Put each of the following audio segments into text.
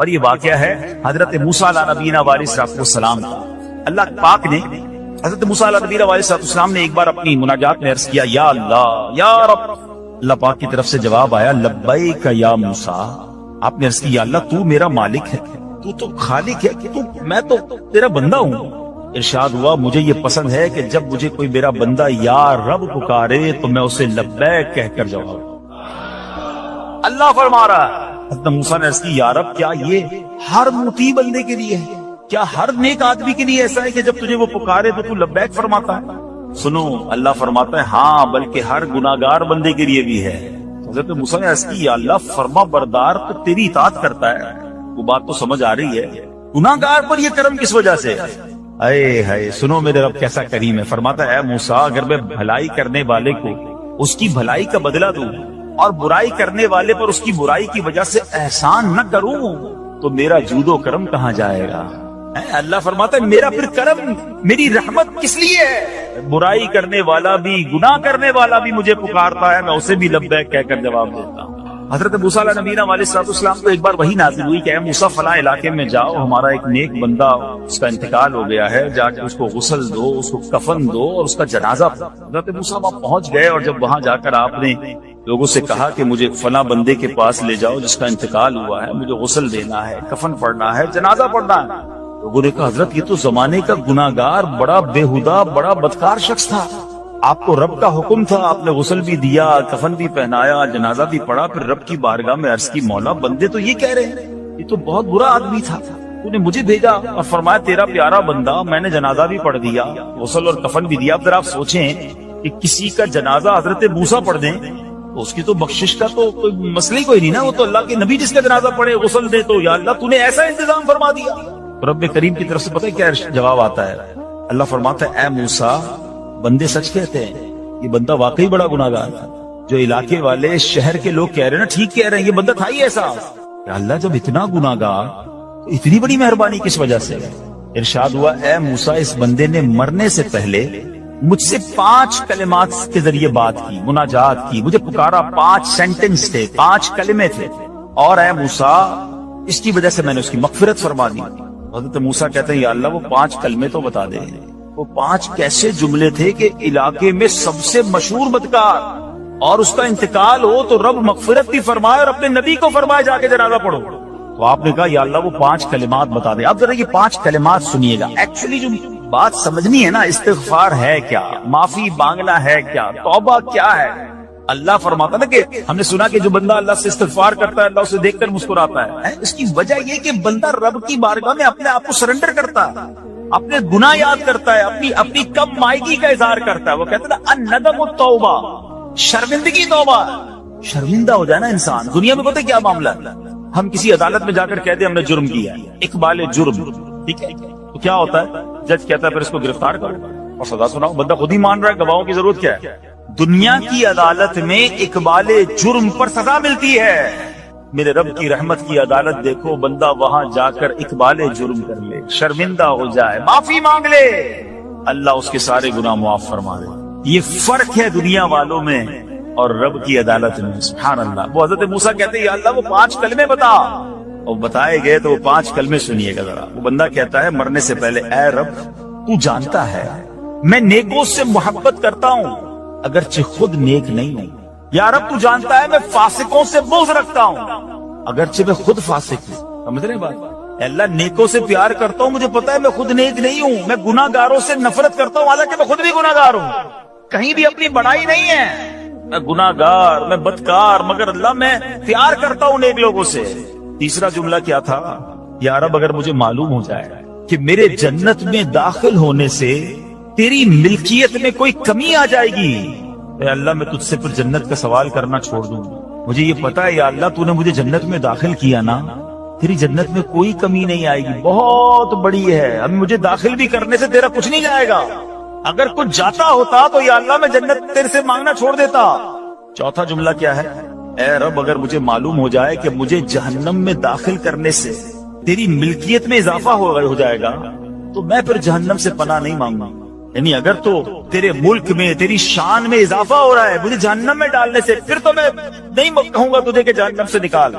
اور یہ واقعہ ہے حضرت موسیٰ علیہ نبینا علیہ السلام کا۔ اللہ پاک نے حضرت موسیٰ علیہ نبینا علیہ السلام نے ایک بار اپنی مناجات میں عرض کیا یا اللہ یا رب۔ اللہ پاک کی طرف سے جواب آیا لبیک یا موسیٰ۔ آپ نے عرض کی یا اللہ تو میرا مالک ہے، تو تو خالق ہے، میں تو تیرا بندہ ہوں۔ ارشاد ہوا مجھے یہ پسند ہے کہ جب مجھے کوئی میرا بندہ یا رب پکارے تو میں اسے لبیک کہہ کر جواب دوں۔ اللہ فرما رہا ہے حضرت موسیٰ نے عرض کی یا رب کیا یہ ہر مطیع بندے کے لیے ہے؟ کیا ہر نیک آدمی کے لیے ایسا ہے کہ جب تجھے وہ پکارے تو تو لبیک فرماتا ہے؟ سنو اللہ فرماتا ہے ہاں بلکہ ہر گناہگار بندے کے لیے بھی ہے۔ حضرت موسیٰ نے عرض کی یا اللہ فرما بردار تو تیری اطاعت کرتا ہے، وہ بات تو سمجھ آ رہی ہے، گناہگار پر یہ کرم کس وجہ سے؟ اے ہائے سنو میرے رب کیسا کریم ہے، فرماتا ہے اے موسیٰ اگر میں بھلائی کرنے والے کو اس کی بھلائی کا بدلہ دوں اور برائی کرنے والے پر اس کی برائی کی وجہ سے احسان نہ کروں تو میرا جود و کرم کہاں جائے گا؟ اللہ فرماتا ہے میرا پھر کرم میری رحمت کس لیے ہے؟ برائی کرنے والا بھی گناہ کرنے والا بھی مجھے پکارتا ہے، میں اسے بھی لبیک کہہ کر جواب دیتا ہوں۔ حضرت موسیٰ علیہ نبینا علیہ السلام کو ایک بار وحی نازل ہوئی کہ اے موسیٰ فلاں علاقے میں جاؤ، ہمارا ایک نیک بندہ اس کا انتقال ہو گیا ہے، جا کے اس کو غسل دو، اس کو کفن دو اور اس کا جنازہ پڑھو۔ حضرت موسیٰ وہاں پہنچ گئے اور جب وہاں جا کر آپ نے لوگوں سے کہا کہ مجھے فلاں بندے کے پاس لے جاؤ جس کا انتقال ہوا ہے، مجھے غسل دینا ہے، کفن پڑھنا ہے، جنازہ پڑھنا ہے، لوگوں نے کہا حضرت یہ تو زمانے کا گناہگار بڑا بےہودہ بڑا بدکار شخص تھا، آپ کو رب کا حکم تھا، آپ نے غسل بھی دیا، کفن بھی پہنایا، جنازہ بھی پڑھا، پھر رب کی بارگاہ میں عرض کی مولا بندے تو یہ کہہ رہے ہیں یہ تو بہت برا آدمی تھا، تو نے مجھے بھیجا اور فرمایا تیرا پیارا بندہ، میں نے جنازہ بھی پڑھ دیا، غسل اور کفن بھی دیا۔ اب ذرا آپ سوچیں کہ کسی کا جنازہ حضرت موسیٰ پڑھ دیں تو اس کی تو بخشش کا تو کوئی مسئلہ ہی کوئی نہیں نا، وہ تو اللہ کے نبی جس کا جنازہ پڑھے غسل دے تو یا اللہ تو نے ایسا انتظام فرما دیا۔ رب کریم کی طرف سے پتہ ہے کیا جواب آتا ہے؟ اللہ فرماتا ہے اے موسیٰ بندے سچ کہتے ہیں، یہ بندہ واقعی بڑا گناہگار تھا، جو علاقے والے شہر کے لوگ کہہ رہے ہیں نا ٹھیک کہہ رہے ہیں، یہ بندہ تھا ہی ایسا۔ کہ اللہ جب اتنا گناہگار تو اتنی بڑی مہربانی کس وجہ سے؟ ارشاد ہوا اے موسیٰ اس بندے نے مرنے سے پہلے مجھ سے 5 کلمات کے ذریعے بات کی، مناجات کی، مجھے پکارا، 5 سینٹنس تھے، 5 کلمے تھے، اور اے موسیٰ اس کی وجہ سے میں نے اس کی مغفرت فرما دی۔ حضرت موسیٰ کہتے ہیں یا اللہ وہ 5 کلمے تو بتا دے، وہ 5 کیسے جملے تھے کہ علاقے میں سب سے مشہور بدکار اور اس کا انتقال ہو تو رب مغفرت بھی فرمائے اور اپنے نبی کو فرمائے جا کے جنازہ پڑھو۔ تو آپ نے کہا یا اللہ وہ 5 کلمات بتا دے۔ اب ذرا یہ 5 کلمات سنیے گا، ایکچولی جو بات سمجھنی ہے نا، استغفار ہے کیا، معافی مانگنا ہے کیا، توبہ کیا ہے۔ اللہ فرماتا نا کہ ہم نے سنا کہ جو بندہ اللہ سے استغفار کرتا ہے اللہ اسے دیکھ کر مسکراتا ہے، اس کی وجہ یہ کہ بندہ رب کی بارگاہ میں اپنے آپ کو سرنڈر کرتا ہے، اپنے گناہ یاد کرتا ہے، اپنی کم مائگی کا اظہار کرتا ہے۔ وہ کہتے ہیں نا الندم التوبہ، شرمندگی توبہ، شرمندہ ہو جائے نا انسان۔ دنیا میں پتہ کیا معاملہ ہے، ہم کسی عدالت میں جا کر کہتے ہیں ہم نے جرم کیا ہے، اقبال جرم، ٹھیک ہے، تو کیا ہوتا ہے جج کہتا ہے پھر اس کو گرفتار کرو اور سزا سناؤ، بندہ خود ہی مان رہا ہے، گواہوں کی ضرورت کیا ہے؟ دنیا کی عدالت میں اقبال جرم پر سزا ملتی ہے، میرے رب کی رحمت کی عدالت دیکھو، بندہ وہاں جا کر اقبال جرم کر لے، شرمندہ ہو جائے، معافی مانگ لے، اللہ اس کے سارے گناہ معاف فرما دے۔ یہ فرق ہے دنیا والوں میں اور رب کی عدالت میں، سبحان اللہ۔ وہ حضرت موسیٰ کہتے ہیں یا اللہ وہ 5 کلمے بتا، اور بتائے گئے تو وہ 5 کلمے سنیے گا ذرا۔ وہ بندہ کہتا ہے مرنے سے پہلے اے رب تو جانتا ہے میں نیکوں سے محبت کرتا ہوں اگرچہ خود نیک نہیں ہوں، یا رب تو جانتا ہے میں فاسقوں سے بغض رکھتا ہوں اگرچہ میں خود فاسق ہوں۔ سمجھ رہے ہیں بات؟ اللہ نیکوں سے پیار کرتا ہوں، مجھے پتا ہے میں خود نیک نہیں ہوں، میں گناہ گاروں سے نفرت کرتا ہوں حالانکہ میں خود بھی گناہ گار ہوں، کہیں بھی اپنی بڑائی نہیں ہے، میں گناہ گار، میں بدکار، مگر اللہ میں پیار کرتا ہوں نیک لوگوں سے۔ تیسرا جملہ کیا تھا؟ یا رب اگر مجھے معلوم ہو جائے کہ میرے جنت میں داخل ہونے سے تیری ملکیت میں کوئی کمی آ جائے گی، اے اللہ میں تجھ سے پھر جنت کا سوال کرنا چھوڑ دوں۔ مجھے یہ پتا ہے یا اللہ تو نے مجھے جنت میں داخل کیا نا، تیری جنت میں کوئی کمی نہیں آئے گی، بہت بڑی ہے، اب مجھے داخل بھی کرنے سے تیرا کچھ نہیں جائے گا، اگر کچھ جاتا ہوتا تو یا اللہ میں جنت تیرے سے مانگنا چھوڑ دیتا۔ چوتھا جملہ کیا ہے؟ اے رب اگر مجھے معلوم ہو جائے کہ مجھے جہنم میں داخل کرنے سے تیری ملکیت میں اضافہ ہو جائے گا تو میں پھر جہنم سے پناہ نہیں مانگوں، یعنی اگر تو تیرے ملک میں تیری شان میں اضافہ ہو رہا ہے مجھے جہنم میں ڈالنے سے، پھر تو میں نہیں کہوں گا تجھے کہ جہنم سے نکال۔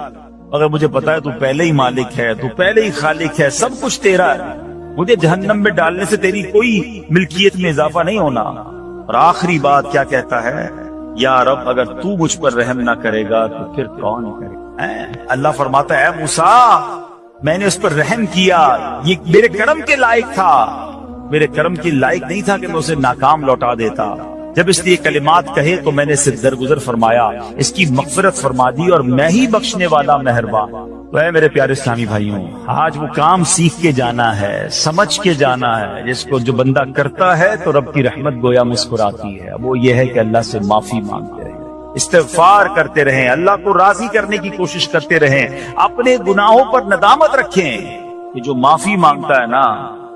مگر مجھے پتا ہے تو پہلے ہی مالک ہے، تو پہلے ہی خالق ہے، سب کچھ تیرا ہے، مجھے جہنم میں ڈالنے سے تیری کوئی ملکیت میں اضافہ نہیں ہونا۔ اور آخری بات کیا کہتا ہے؟ یا رب اگر تو مجھ پر رحم نہ کرے گا تو پھر کون کرے گا؟ اللہ فرماتا ہے اے موسیٰ میں نے اس پر رحم کیا، یہ میرے کرم کے لائق تھا، میرے کرم کے لائق نہیں تھا کہ میں اسے ناکام لوٹا دیتا۔ جب اس لیے کلمات کہے تو میں نے اسے درگزر فرمایا، اس کی مغفرت فرما دی، اور میں ہی بخشنے والا مہربان۔ تو اے میرے پیارے اسلامی بھائیوں، آج وہ کام سیکھ کے جانا ہے، سمجھ کے جانا ہے، جس کو جو بندہ کرتا ہے تو رب کی رحمت گویا مسکراتی ہے۔ وہ یہ ہے کہ اللہ سے معافی مانگتے رہیں، استغفار کرتے رہیں، اللہ کو راضی کرنے کی کوشش کرتے رہیں، اپنے گناہوں پر ندامت رکھیں کہ جو معافی مانگتا ہے نا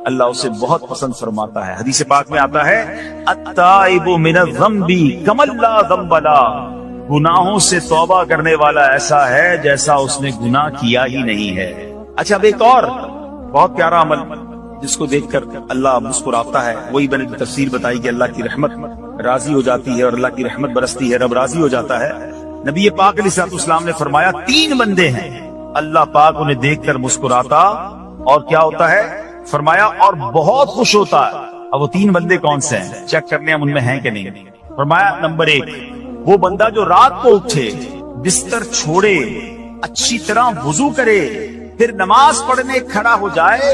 اللہ اسے بہت پسند فرماتا ہے۔ حدیث پاک میں آتا ہے التائب من الذنب کمن لا ذنب له، گناہوں سے توبہ کرنے والا ایسا ہے جیسا اس نے گناہ کیا ہی نہیں ہے۔ اچھا اب ایک اور بہت پیارا عمل جس کو دیکھ کر اللہ مسکراتا ہے، وہی میں نے تفسیر بتائی کہ اللہ کی رحمت راضی ہو جاتی ہے اور اللہ کی رحمت برستی ہے، رب راضی ہو جاتا ہے۔ نبی پاک علیہ السلام نے فرمایا 3 بندے ہیں اللہ پاک انہیں دیکھ کر مسکراتا اور کیا ہوتا ہے؟ فرمایا اور بہت خوش ہوتا ہے۔ اب وہ 3 بندے کون سے ہیں؟ چیک کرنے ہم ان میں ہیں کہ نہیں۔ فرمایا نمبر 1 وہ بندہ جو رات کو اٹھے، بستر چھوڑے، اچھی طرح وضو کرے، پھر نماز پڑھنے کھڑا ہو جائے،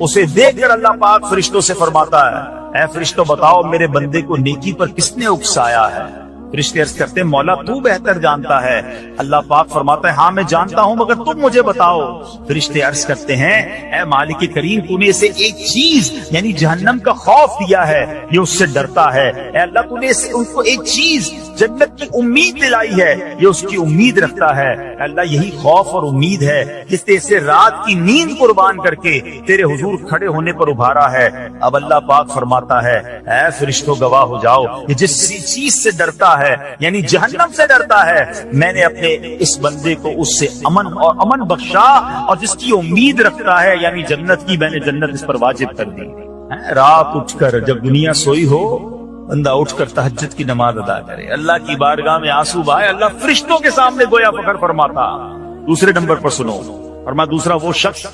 اسے دیکھ کر اللہ پاک فرشتوں سے فرماتا ہے اے فرشتوں بتاؤ میرے بندے کو نیکی پر کس نے اکسایا ہے؟ فرشتے عرض کرتے ہیں مولا تو بہتر جانتا ہے۔ اللہ پاک فرماتا ہے ہاں میں جانتا ہوں مگر تم مجھے بتاؤ۔ فرشتے عرض کرتے ہیں اے مالک کریم تو نے اسے ایک چیز یعنی جہنم کا خوف دیا ہے، یہ اس سے ڈرتا ہے۔ اے اللہ تو نے ان کو ایک چیز جنت کی امید دلائی ہے، یہ اس کی امید رکھتا ہے۔ اے اللہ یہی خوف اور امید ہے جس نے اسے رات کی نیند قربان کر کے تیرے حضور کھڑے ہونے پر ابھارا ہے۔ اب اللہ پاک فرماتا ہے اے فرشتوں گواہ ہو جاؤ کہ جس چیز سے ڈرتا ہے یعنی جہنم سے ڈرتا ہے، میں نے اپنے اس بندے کو اس سے امن بخشا، اور جس کی امید رکھتا ہے یعنی جنت کی میں نے جنت اس پر واجب کر دی۔ رات اٹھ کر جب دنیا سوئی ہو بندہ اٹھ کر تہجد کی نماز ادا کرے، اللہ کی بارگاہ میں آنسو بہائے، اللہ فرشتوں کے سامنے گویا فخر فرماتا۔ دوسرے نمبر پر سنو، اور دوسرا وہ شخص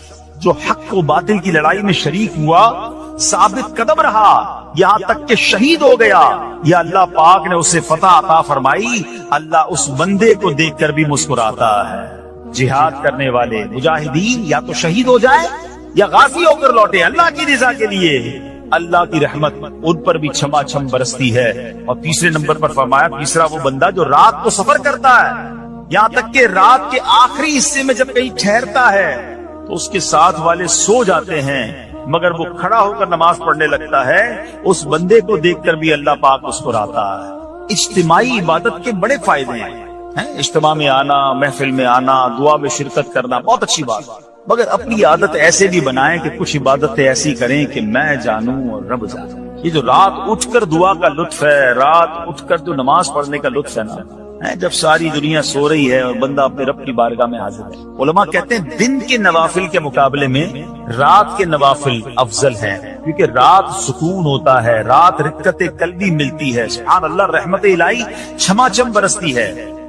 جو حق و باطل کی لڑائی میں شریک ہوا، ثابت قدم رہا یہاں تک کہ شہید ہو گیا، یا اللہ پاک نے اسے فتح عطا فرمائی، اللہ اس بندے کو دیکھ کر بھی مسکراتا ہے۔ جہاد کرنے والے مجاہدین یا تو شہید ہو جائیں یا غازی ہو کر لوٹے اللہ کی رضا کے لیے، اللہ کی رحمت ان پر بھی چھما چھم برستی ہے۔ اور تیسرے نمبر پر فرمایا تیسرا وہ بندہ جو رات کو سفر کرتا ہے، یہاں تک کہ رات کے آخری حصے میں جب کہیں ٹھہرتا ہے تو اس کے ساتھ والے سو جاتے ہیں مگر وہ کھڑا ہو کر نماز پڑھنے لگتا ہے، اس بندے کو دیکھ کر بھی اللہ پاک مسکراتا ہے۔ اجتماعی عبادت کے بڑے فائدے ہیں، اجتماع میں آنا، محفل میں آنا، دعا میں شرکت کرنا بہت اچھی بات، مگر اپنی عادت ایسے بھی بنائیں کہ کچھ عبادتیں ایسی کریں کہ میں جانوں اور رب جانے۔ یہ جو رات اٹھ کر دعا کا لطف ہے، رات اٹھ کر جو نماز پڑھنے کا لطف ہے نا، جب ساری دنیا سو رہی ہے اور بندہ اپنے رب کی بارگاہ میں حاضر ہے۔ علماء کہتے ہیں دن کے نوافل کے مقابلے میں رات کے نوافل افضل ہیں، کیونکہ رات سکون ہوتا ہے، رات رقت قلبی ملتی ہے، سبحان اللہ، رحمت الہی چھما چھم برستی ہے۔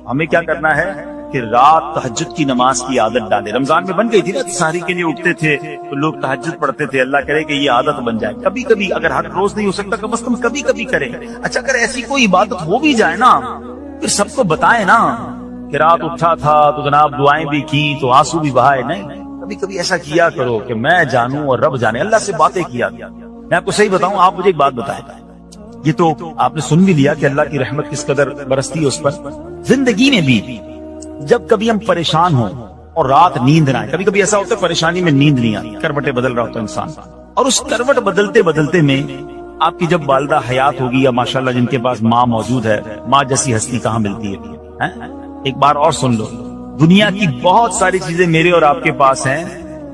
ہمیں کیا کرنا ہے کہ رات تہجد کی نماز کی عادت ڈالے۔ رمضان میں بن گئی تھی نا، سحری کے لیے اٹھتے تھے تو لوگ تہجد پڑھتے تھے، اللہ کرے کہ یہ عادت بن جائے، کبھی کبھی، اگر ہر روز نہیں ہو سکتا کم از کم کبھی کبھی کریں۔ اچھا اگر ایسی کوئی عبادت ہو بھی جائے نا پھر سب کو بتائیں نا کہ رات اٹھا تھا تو جناب دعائیں بھی کی تو آنسو بھی بہائے، نہیں، کبھی کبھی ایسا کیا کرو کہ میں جانوں اور رب جانے، اللہ سے باتیں کیا۔ میں آپ کو صحیح بتاؤں، آپ مجھے ایک بات بتائیں، یہ تو آپ نے سن بھی لیا کہ اللہ کی رحمت کس قدر برستی ہے اس پر۔ زندگی میں بھی جب کبھی ہم پریشان ہوں اور رات نیند نہ آئے، کبھی کبھی ایسا ہوتا ہے پریشانی میں نیند نہیں آتی، کروٹیں بدل رہا ہوتا ہے انسان، اور اس کروٹ بدلتے بدلتے میں آپ کی جب والدہ حیات ہوگی یا ماشاءاللہ جن کے پاس ماں موجود ہے، ماں جیسی ہستی کہاں ملتی ہے۔ ایک بار اور سن لو، دنیا کی بہت ساری چیزیں میرے اور آپ کے پاس ہیں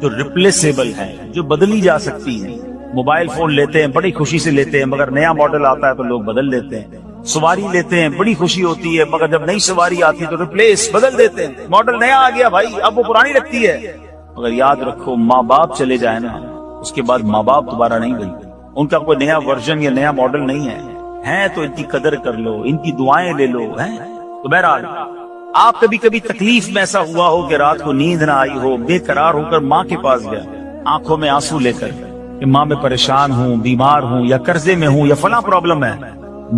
جو ریپلیسیبل ہیں، جو بدلی جا سکتی ہیں۔ موبائل فون لیتے ہیں بڑی خوشی سے لیتے ہیں، مگر نیا ماڈل آتا ہے تو لوگ بدل لیتے ہیں۔ سواری لیتے ہیں بڑی خوشی ہوتی ہے، مگر جب نئی سواری آتی ہے تو ریپلیس بدل دیتے ہیں، ماڈل نیا آ گیا بھائی اب وہ پرانی لگتی ہے۔ مگر یاد رکھو ماں باپ چلے جائیں نا، اس کے بعد ماں باپ دوبارہ نہیں بنتے، ان کا کوئی نیا ورژن یا نیا ماڈل نہیں ہے تو ان کی قدر کر لو، ان کی دعائیں لے لو۔ تو بہرحال آپ کبھی کبھی تکلیف میں ایسا ہوا ہو کہ رات کو نیند نہ آئی ہو، بے قرار ہو کر ماں کے پاس گیا آنکھوں میں آنسو لے کر کہ ماں میں پریشان ہوں، بیمار ہوں، یا قرضے میں ہوں، یا فلاں پرابلم ہے.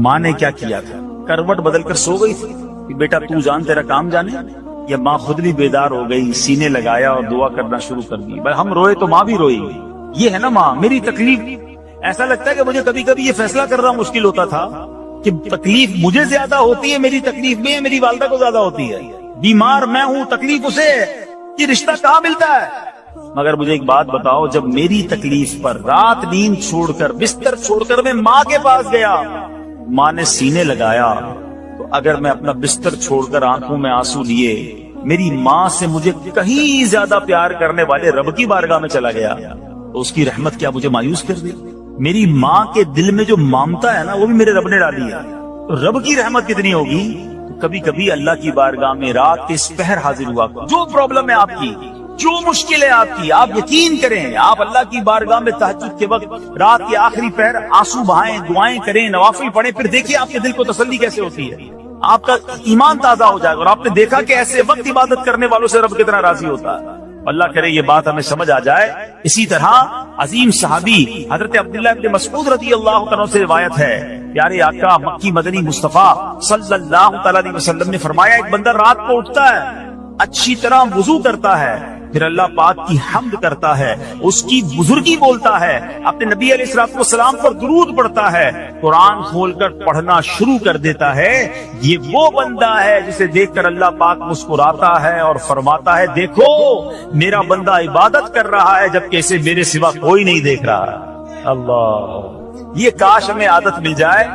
ماں نے کیا کیا تھا؟ کروٹ بدل کر سو گئی تھی کہ بیٹا تو جان تیرا کام جانے، یا ماں خود بھی بیدار ہو گئی، سینے لگایا اور دعا کرنا شروع کر دی. بھائی ہم روئے تو ماں بھی روئی. یہ ہے نا ماں. میری تکلیف، ایسا لگتا ہے کہ مجھے کبھی کبھی یہ فیصلہ کرنا مشکل ہوتا تھا کہ تکلیف مجھے زیادہ ہوتی ہے، میری تکلیف میں میری والدہ کو زیادہ ہوتی ہے. بیمار میں ہوں، تکلیف اسے ہے، یہ رشتہ کہاں ملتا ہے؟ مگر مجھے ایک بات بتاؤ، جب میری تکلیف پر رات نیند چھوڑ کر، بستر چھوڑ کر میں ماں کے پاس گیا، ماں نے سینے لگایا، تو اگر میں اپنا بستر چھوڑ کر آنکھوں میں آنسو لیے میری ماں سے مجھے کہیں زیادہ پیار کرنے والے رب کی بارگاہ میں چلا گیا، تو اس کی رحمت کیا مجھے مایوس کر دی؟ میری ماں کے دل میں جو ممتا ہے نا، وہ بھی میرے رب نے ڈالی ہے. تو رب کی رحمت کتنی ہوگی؟ تو کبھی کبھی اللہ کی بارگاہ میں رات کے اس پہر حاضر ہوا. جو پرابلم ہے آپ کی، جو مشکل ہے آپ کی، آپ یقین کریں، آپ اللہ کی بارگاہ میں تہجد کے وقت رات کے آخری پہر آنسو بہائیں، دعائیں کریں، نوافل پڑھیں، پھر دیکھیے آپ کے دل کو تسلی کیسے ہوتی ہے. آپ کا ایمان تازہ ہو جائے گا، اور آپ نے دیکھا کہ ایسے وقت عبادت کرنے والوں سے رب کتنا راضی ہوتا ہے. اللہ کرے یہ بات ہمیں سمجھ آ جائے. اسی طرح عظیم صحابی حضرت عبداللہ ابن مسعود رضی اللہ عنہ سے روایت ہے، پیارے آقا مکی مدنی مصطفیٰ صلی اللہ تعالی علیہ وسلم نے فرمایا، ایک بندہ رات کو اٹھتا ہے، اچھی طرح وضو کرتا ہے، پھر اللہ پاک کی حمد کرتا ہے، اس کی بزرگی بولتا ہے، اپنے نبی علیہ الصلوۃ والسلام پر درود پڑھتا ہے، قرآن کھول کر پڑھنا شروع کر دیتا ہے. یہ وہ بندہ ہے جسے دیکھ کر اللہ پاک مسکراتا ہے اور فرماتا ہے، دیکھو میرا بندہ عبادت کر رہا ہے جبکہ اسے میرے سوا کوئی نہیں دیکھ رہا. اللہ، یہ کاش ہمیں عادت مل جائے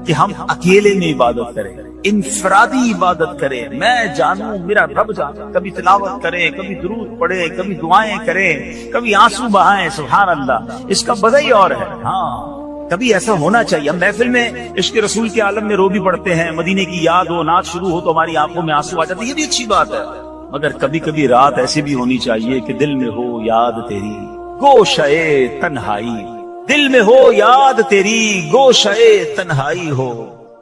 کہ ہم اکیلے میں عبادت کریں، انفرادی عبادت کریں. میں جانوں، میرا رب جانے. کبھی تلاوت کریں، کبھی درود پڑھیں، کبھی دعائیں کریں، کبھی آنسو بہائیں. سبحان اللہ، اس کا مزہ ہی اور ہے. ہاں، کبھی ایسا ہونا چاہیے. ہم محفل میں عشق رسول کے عالم میں رو بھی پڑھتے ہیں، مدینے کی یاد ہو، نعت شروع ہو تو ہماری آنکھوں میں آنسو آ جاتے ہیں، یہ بھی اچھی بات ہے. مگر کبھی کبھی رات ایسی بھی ہونی چاہیے کہ دل میں ہو یاد تیری گوشئے تنہائی، دل میں ہو یاد تیری گوشئے تنہائی ہو،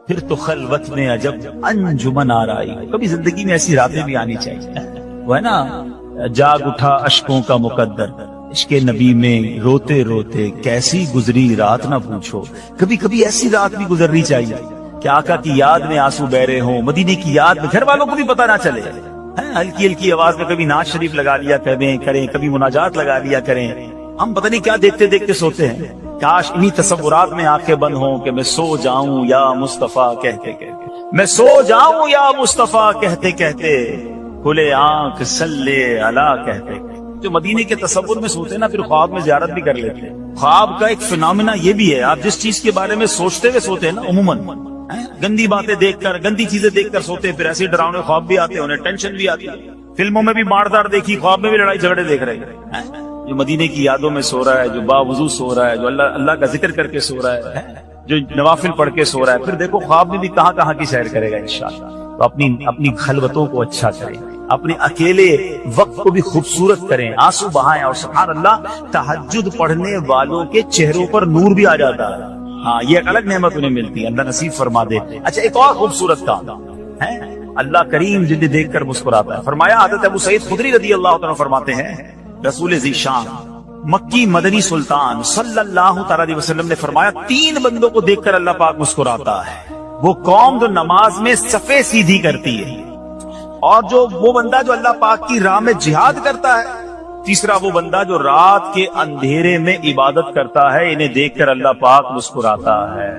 پھر تو خلوت میں عجب انجمن آرائی ہو. کبھی زندگی میں ایسی راتیں بھی آنی چاہیے. وہ ہے نا، جاگ اٹھا اشکوں کا مقدر، عشق نبی میں روتے روتے کیسی گزری رات نہ پوچھو. کبھی کبھی ایسی رات بھی گزرنی چاہیے کہ آقا کی یاد میں آنسو بہ رہے ہوں، مدینے کی یاد میں، گھر والوں کو بھی پتہ نہ چلے. ہلکی ہلکی آواز میں کبھی نعت شریف لگا لیا کریں، کبھی مناجات لگا لیا کریں. ہم پتہ نہیں کیا دیکھتے دیکھتے سوتے ہیں. کاش انہی تصورات میں آنکھیں بند ہوں کہ میں سو جاؤں یا مصطفیٰ کہتے کہتے، میں سو جاؤں یا مصطفیٰ کہتے کہتے، کھلے آنکھ صلی علی کہتے. جو مدینے کے تصور میں سوتے نا، پھر خواب میں زیارت بھی کر لیتے. خواب کا ایک فنامنا یہ بھی ہے، آپ جس چیز کے بارے میں سوچتے ہوئے سوتے ہیں نا، عموماً گندی باتیں دیکھ کر، گندی چیزیں دیکھ کر سوتے ہیں، پھر ایسے ڈراؤنے خواب بھی آتے ہیں، انہیں ٹینشن بھی آتی ہے. فلموں میں بھی ماردار دیکھی، خواب میں بھی لڑائی جھگڑے دیکھ رہے ہیں. جو مدینے کی یادوں میں سو رہا ہے، جو باوضو سو رہا ہے، جو اللہ کا ذکر کر کے سو رہا ہے، جو نوافل پڑھ کے سو رہا ہے، پھر دیکھو خواب میں بھی کہاں کہاں کی سیر کرے گا انشاءاللہ. تو اپنی خلوتوں کو اچھا کریں، اپنے اکیلے وقت کو بھی خوبصورت کریں، آنسو بہائیں. اور سبحان اللہ، تہجد پڑھنے والوں کے چہروں پر نور بھی آ جاتا ہے. ہاں، یہ ایک الگ نعمت انہیں ملتی ہے، اللہ نصیب فرما دے. اچھا، ایک اور خوبصورت کام ہے، اللہ کریم جنہیں دیکھ کر مسکراتا ہے. فرمایا، حضرت ابو سعید خدری رضی اللہ عنہ فرماتے ہیں، رسول ذیشان مکی مدنی سلطان صلی اللہ تعالی علیہ وسلم نے فرمایا، 3 بندوں کو دیکھ کر اللہ پاک مسکراتا ہے. وہ قوم جو نماز میں صفیں سیدھی کرتی ہے، اور وہ بندہ جو اللہ پاک کی راہ میں جہاد کرتا ہے. تیسرا وہ بندہ جو رات کے اندھیرے میں عبادت کرتا ہے. انہیں دیکھ کر اللہ پاک مسکراتا ہے.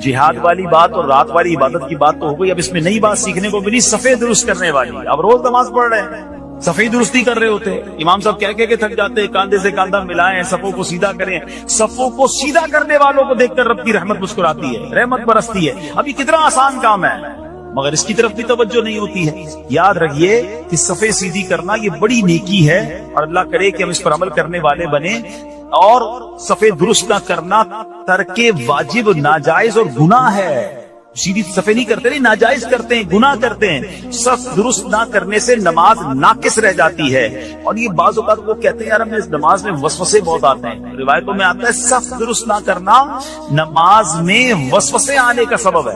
جہاد والی بات اور رات والی عبادت کی بات تو ہو گئی. اب اس میں نئی بات سیکھنے کو ملی، صفیں درست کرنے والی. اب روز نماز پڑھ رہے ہیں، صفیں درستی کر رہے ہوتے، امام صاحب کہہ کے تھک جاتے، کاندھے سے کاندھا ملائیں، صفوں کو سیدھا کریں. صفوں کو سیدھا کرنے والوں کو دیکھ کر رب کی رحمت مسکراتی ہے، رحمت برستی ہے. اب یہ کتنا آسان کام ہے، مگر اس کی طرف بھی توجہ نہیں ہوتی ہے. یاد رکھیے کہ صفیں سیدھی کرنا یہ بڑی نیکی ہے، اور اللہ کرے کہ ہم اس پر عمل کرنے والے بنیں. اور صفیں درست نہ کرنا ترک واجب، ناجائز اور گناہ ہے. سیدھی صفیں نہیں کرتے، نہیں، ناجائز کرتے ہیں، گناہ کرتے ہیں. صف درست نہ کرنے سے نماز ناقص رہ جاتی ہے. اور یہ بعض اوقات وہ کہتے ہیں، یار ہمیں اس نماز میں وسوسے بہت آتے ہیں. روایتوں میں آتا ہے صف درست نہ کرنا نماز میں وسوسے آنے کا سبب ہے.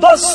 10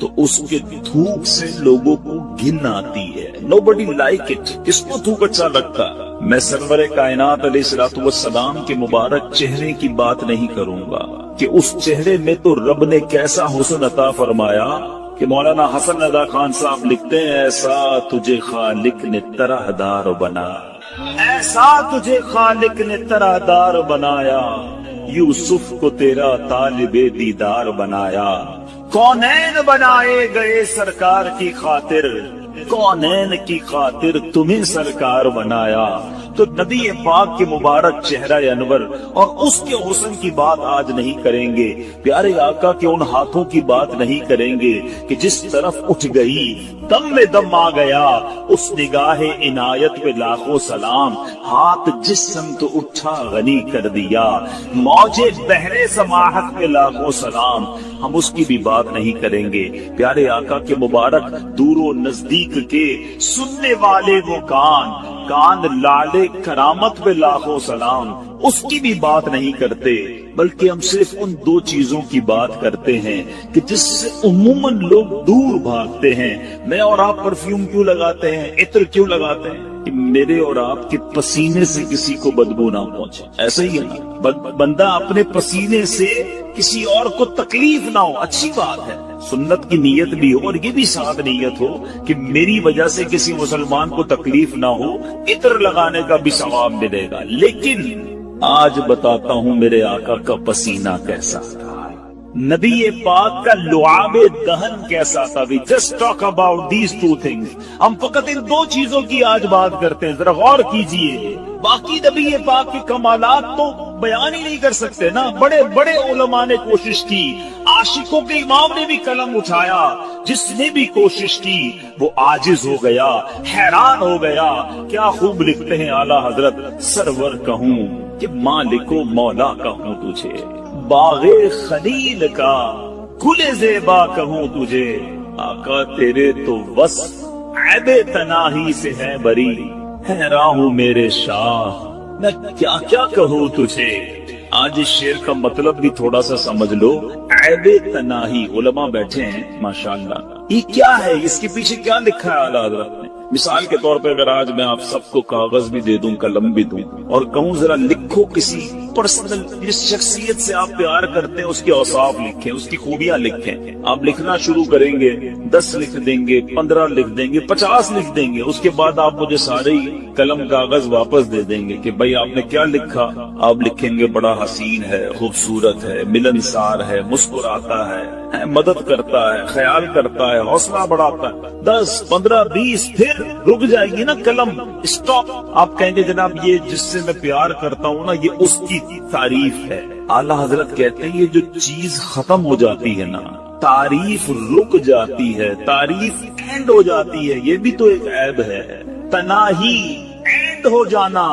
تو اس کے تھوک سے لوگوں کو گھن آتی ہے. Nobody like it. کس کو تھوک اچھا لگتا؟ میں سرور کائنات علیہ الصلوۃ والسلام کے مبارک چہرے کی بات نہیں کروں گا کہ اس چہرے میں تو رب نے کیسا حسن عطا فرمایا کہ مولانا حسن رضا خان صاحب لکھتے ہیں ایسا تجھے خالق نے طرح دار بنایا، ایسا تجھے خالق نے طرح دار بنایا، یوسف کو تیرا طالب دیدار بنایا، کونین بنائے گئے سرکار کی خاطر، کونین کی خاطر تمہیں سرکار بنایا. تو نبی پاک کے مبارک چہرہ انور اور اس کے حسن کی بات آج نہیں کریں گے، پیارے آقا کے ان ہاتھوں کی بات نہیں کریں گے کہ جس طرف اٹھ گئی دم میں دم آ گیا، اس نگاہ عنایت پہ لاکھوں سلام، ہاتھ جس سمت اٹھا غنی کر دیا، موجے بحر سماحت پہ لاکھوں سلام. ہم اس کی بھی بات نہیں کریں گے. پیارے آقا کے مبارک دور و نزدیک کے سننے والے وہ کان لالے کرامت پہ لاکھوں سلام، اس کی بھی بات نہیں کرتے، بلکہ ہم صرف ان دو چیزوں کی بات کرتے ہیں کہ جس سے عموماً لوگ دور بھاگتے ہیں. میں اور آپ پرفیوم کیوں لگاتے ہیں، عطر کیوں لگاتے ہیں؟ کہ میرے اور آپ کے پسینے سے کسی کو بدبو نہ پہنچے. ایسا ہی ہے نا، بندہ اپنے پسینے سے کسی اور کو تکلیف نہ ہو، اچھی بات ہے. سنت کی نیت بھی ہو اور یہ بھی ساتھ نیت ہو کہ میری وجہ سے کسی مسلمان کو تکلیف نہ ہو، عطر لگانے کا بھی ثواب ملے گا. لیکن آج بتاتا ہوں میرے آقا کا پسینہ کیسا تھا، نبی پاک کا لعاب دہن کیسا تھا. We just talk about these two things. ہم فقط ان دو چیزوں کی آج بات کرتے ہیں، ذرا غور کیجئے. باقی نبی پاک کے کمالات تو بیان ہی نہیں کر سکتے نا. بڑے بڑے علماء نے کوشش کی، عاشقوں کے امام نے بھی قلم اٹھایا، جس نے بھی کوشش کی وہ عاجز ہو گیا، حیران ہو گیا. کیا خوب لکھتے ہیں اعلیٰ حضرت، سرور کہوں کہ مالک و مولا کہوں تجھے، باغ خلیل کا گل زیبا کہوں تجھے، آقا تیرے تو وصف عیب تناہی سے ہے بری، حیران ہوں میرے شاہ میں کیا کیا کہوں تجھے. آج اس شعر کا مطلب بھی تھوڑا سا سمجھ لو. عیب تناہی، علماء بیٹھے ہیں ماشاءاللہ، یہ کیا ہے، اس کے پیچھے کیا لکھا ہے اعلیٰ حضرت نے؟ مثال کے طور پہ اگر آج میں آپ سب کو کاغذ بھی دے دوں، قلم بھی دوں اور کہوں ذرا لکھو کسی پرسنل، جس شخصیت سے آپ پیار کرتے ہیں اس کے اوصاف لکھیں، اس کی خوبیاں لکھیں. آپ لکھنا شروع کریں گے، 10 لکھ دیں گے، 15 لکھ دیں گے، 50 لکھ دیں گے. اس کے بعد آپ مجھے سارے قلم کاغذ واپس دے دیں گے کہ بھائی آپ نے کیا لکھا. آپ لکھیں گے بڑا حسین ہے، خوبصورت ہے، ملنسار ہے، مسکراتا ہے، مدد کرتا ہے، خیال کرتا ہے، حوصلہ بڑھاتا ہے. 10 15 20 پھر رک جائے گی نا قلم، اسٹاپ. آپ کہیں گے جناب یہ جس سے میں پیار کرتا ہوں نا یہ اس کی تعریف ہے. اعلیٰ حضرت کہتے ہیں یہ جو چیز ختم ہو جاتی ہے نا، تعریف رک جاتی ہے، تعریف اینڈ ہو جاتی ہے، یہ بھی تو ایک عیب ہے. تناہی اینڈ ہو جانا.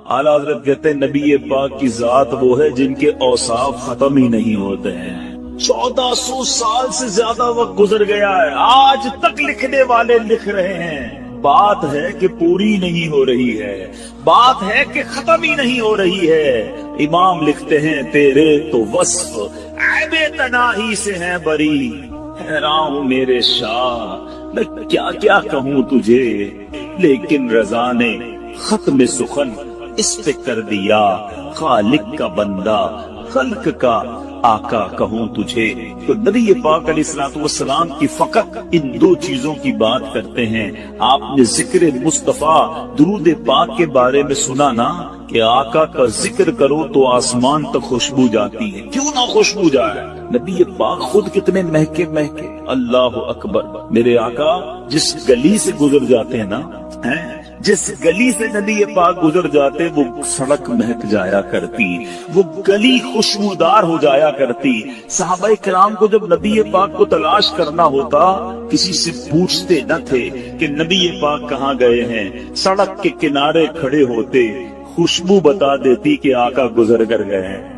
اعلیٰ حضرت کہتے ہیں نبی پاک کی ذات وہ ہے جن کے اوصاف ختم ہی نہیں ہوتے ہیں. 1400 سال سے زیادہ وقت گزر گیا ہے، آج تک لکھنے والے لکھ رہے ہیں. بات ہے کہ پوری نہیں ہو رہی ہے، بات ہے کہ ختم ہی نہیں ہو رہی ہے. امام لکھتے ہیں تیرے تو وصف عیب تناہی سے ہیں بری، حیران ہوں میرے شاہ میں کیا کیا کہوں تجھے. لیکن رضا نے ختم سخن اس پہ کر دیا، خالق کا بندہ خلق کا آقا کہوں تجھے. تو نبی پاک علیہ الصلوۃ والسلام کی فقط ان دو چیزوں کی بات کرتے ہیں. آپ نے ذکر مصطفیٰ درود پاک کے بارے میں سنا نا کہ آقا کا ذکر کرو تو آسمان تک خوشبو جاتی ہے. کیوں نہ خوشبو جائے؟ نبی پاک خود کتنے مہکے مہکے. اللہ اکبر. میرے آقا جس گلی سے گزر جاتے ہیں نا، جس گلی سے نبی پاک گزر جاتے وہ سڑک مہک جایا کرتی، وہ گلی خوشبودار ہو جایا کرتی. صحابہ کرام کو جب نبی پاک کو تلاش کرنا ہوتا کسی سے پوچھتے نہ تھے کہ نبی پاک کہاں گئے ہیں. سڑک کے کنارے کھڑے ہوتے، خوشبو بتا دیتی کہ آقا گزر کر گئے ہیں.